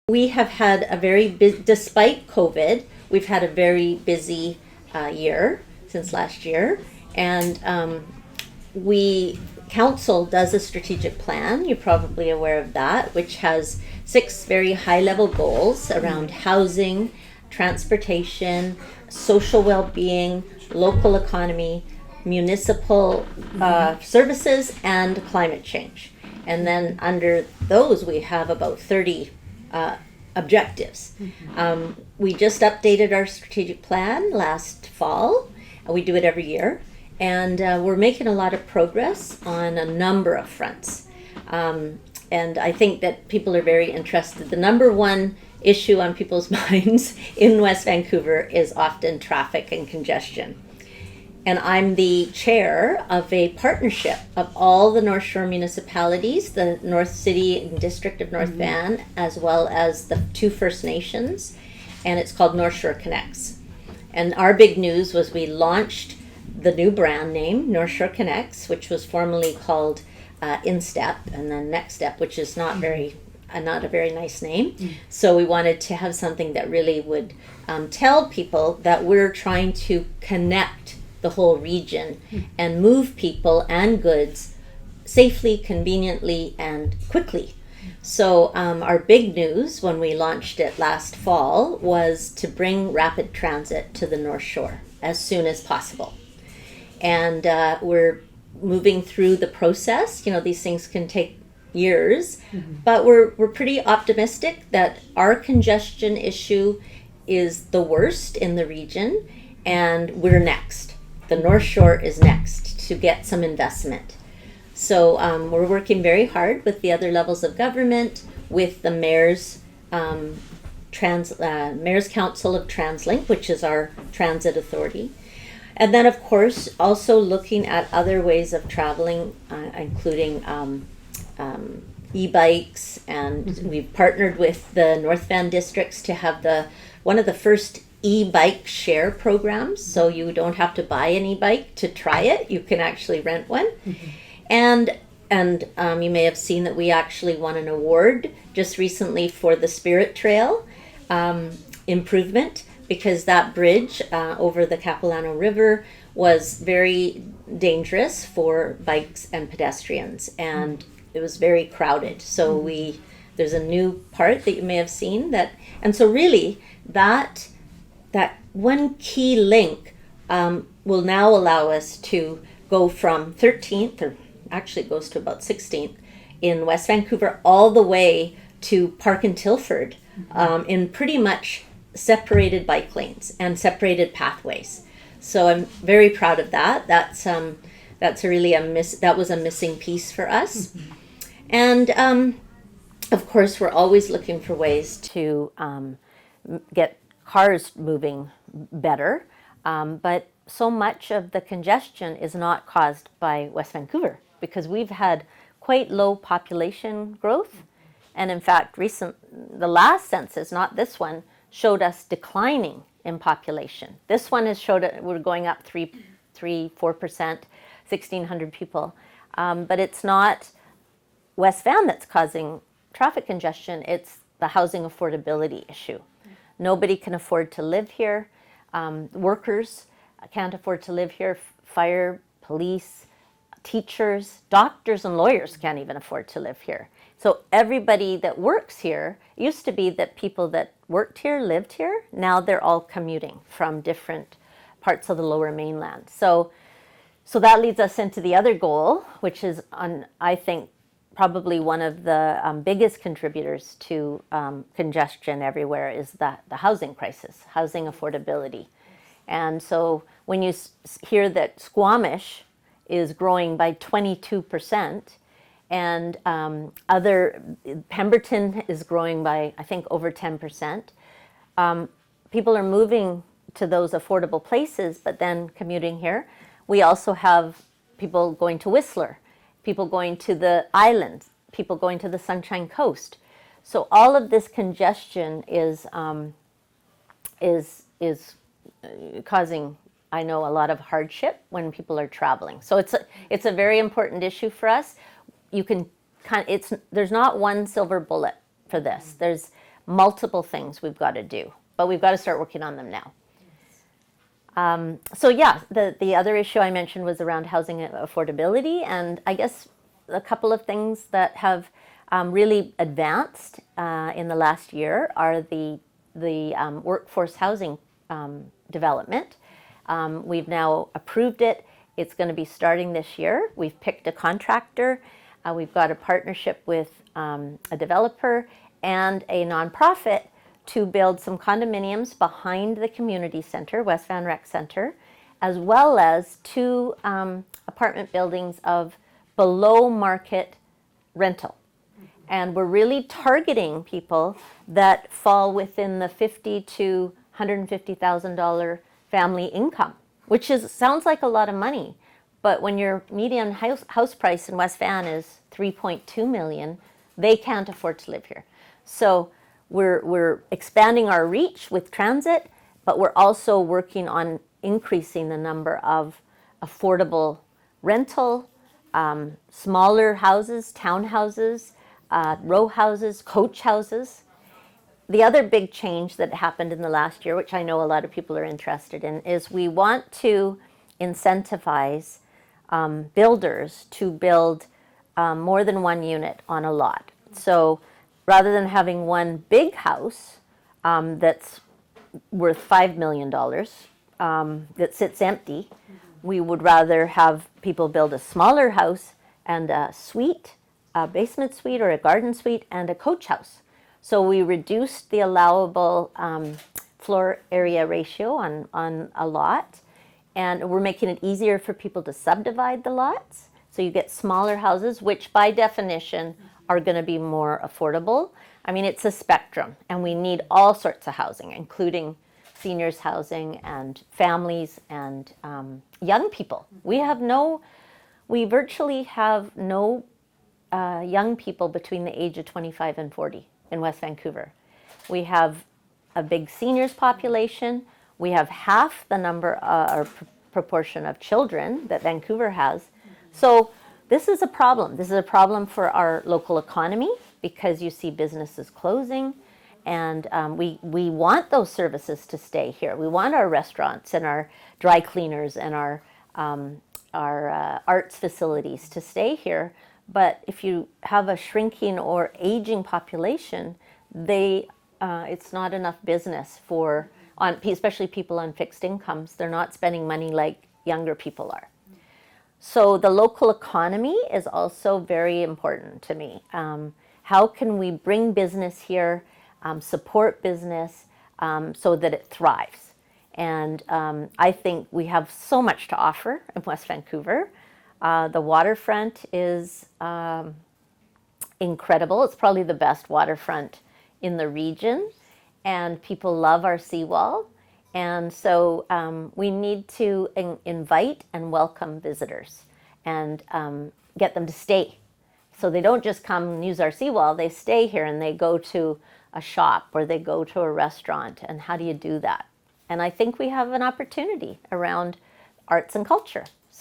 We have had a despite COVID, we've had a very busy year since last year, and council does a strategic plan, you're probably aware of that, which has 6 very high-level goals around housing, transportation, social well-being, local economy, municipal services, and climate change. And then under those we have about 30 objectives. We just updated our strategic plan last fall, and we do it every year. And we're making a lot of progress on a number of fronts. And I think that people are very interested. The number one issue on people's minds in West Vancouver is often traffic and congestion. And I'm the chair of a partnership of all the North Shore municipalities, the North City and District of North Van, as well as the 2 First Nations, and it's called North Shore Connects. And our big news was we launched the new brand name, North Shore Connects, which was formerly called InStep, and then Next Step, which is not a very nice name. So we wanted to have something that really would tell people that we're trying to connect the whole region and move people and goods safely, conveniently, and quickly. So our big news when we launched it last fall was to bring rapid transit to the North Shore as soon as possible. And we're moving through the process. You know, these things can take years, but we're pretty optimistic that our congestion issue is the worst in the region, and we're next. The North Shore is next to get some investment. So we're working very hard with the other levels of government, with the Mayor's Mayor's Council of TransLink, which is our transit authority. And then, of course, also looking at other ways of traveling, including e-bikes, and we've partnered with the North Van districts to have one of the first e-bike share programs, so you don't have to buy an e-bike to try it. You can actually rent one. And you may have seen that we actually won an award just recently for the Spirit Trail improvement, because that bridge over the Capilano River was very dangerous for bikes and pedestrians, and it was very crowded. So there's a new part that you may have seen and so really that one key link will now allow us to go from 13th, or actually it goes to about 16th in West Vancouver, all the way to Park and Tilford in pretty much separated bike lanes and separated pathways. So I'm very proud of that. That's really that was a missing piece for us. And of course, we're always looking for ways to get cars moving better, but so much of the congestion is not caused by West Vancouver, because we've had quite low population growth. And in fact, the last census, not this one, showed us declining in population. This one has showed we're going up 4%, 1,600 people. But it's not West Van that's causing traffic congestion, it's the housing affordability issue. Nobody can afford to live here. Workers can't afford to live here. Fire, police, teachers, doctors, and lawyers can't even afford to live here. So everybody that works here, used to be that people that worked here lived here. Now they're all commuting from different parts of the Lower Mainland. So that leads us into the other goal, which is, I think, probably one of the biggest contributors to congestion everywhere, is the housing crisis, housing affordability. And so when you hear that Squamish is growing by 22%, and Pemberton is growing by, I think, over 10%. People are moving to those affordable places, but then commuting here. We also have people going to Whistler, people going to the islands, people going to the Sunshine Coast. So all of this congestion is causing, I know, a lot of hardship when people are traveling. So it's a very important issue for us. You can there's not one silver bullet for this. There's multiple things we've got to do, but we've got to start working on them now. So yeah, the other issue I mentioned was around housing affordability, and I guess a couple of things that have really advanced in the last year are the workforce housing development. We've now approved it. It's going to be starting this year. We've picked a contractor. We've got a partnership with a developer and a nonprofit to build some condominiums behind the community center, West Van Rec Center, as well as 2 apartment buildings of below market rental. And we're really targeting people that fall within the $50,000 to $150,000 family income, which sounds like a lot of money. But when your median house price in West Van is $3.2 million, they can't afford to live here. So we're expanding our reach with transit, but we're also working on increasing the number of affordable rental, smaller houses, townhouses, row houses, coach houses. The other big change that happened in the last year, which I know a lot of people are interested in, is we want to incentivize builders to build more than 1 unit on a lot. So rather than having one big house that's worth $5 million that sits empty, we would rather have people build a smaller house and a suite, a basement suite or a garden suite, and a coach house. So we reduced the allowable floor area ratio on a lot, and we're making it easier for people to subdivide the lots. So you get smaller houses, which by definition are going to be more affordable. I mean, it's a spectrum, and we need all sorts of housing, including seniors housing and families and young people. We virtually have no young people between the age of 25 and 40 in West Vancouver. We have a big seniors population. We have half the number or proportion of children that Vancouver has. So this is a problem. This is a problem for our local economy because you see businesses closing, and we want those services to stay here. We want our restaurants and our dry cleaners and our arts facilities to stay here. But if you have a shrinking or aging population, it's not enough business especially people on fixed incomes. They're not spending money like younger people are. So the local economy is also very important to me. How can we bring business here, support business so that it thrives? And I think we have so much to offer in West Vancouver. The waterfront is incredible. It's probably the best waterfront in the region, and people love our seawall. And so we need to invite and welcome visitors and get them to stay. So they don't just come and use our seawall, they stay here and they go to a shop or they go to a restaurant. And how do you do that? And I think we have an opportunity around arts and culture.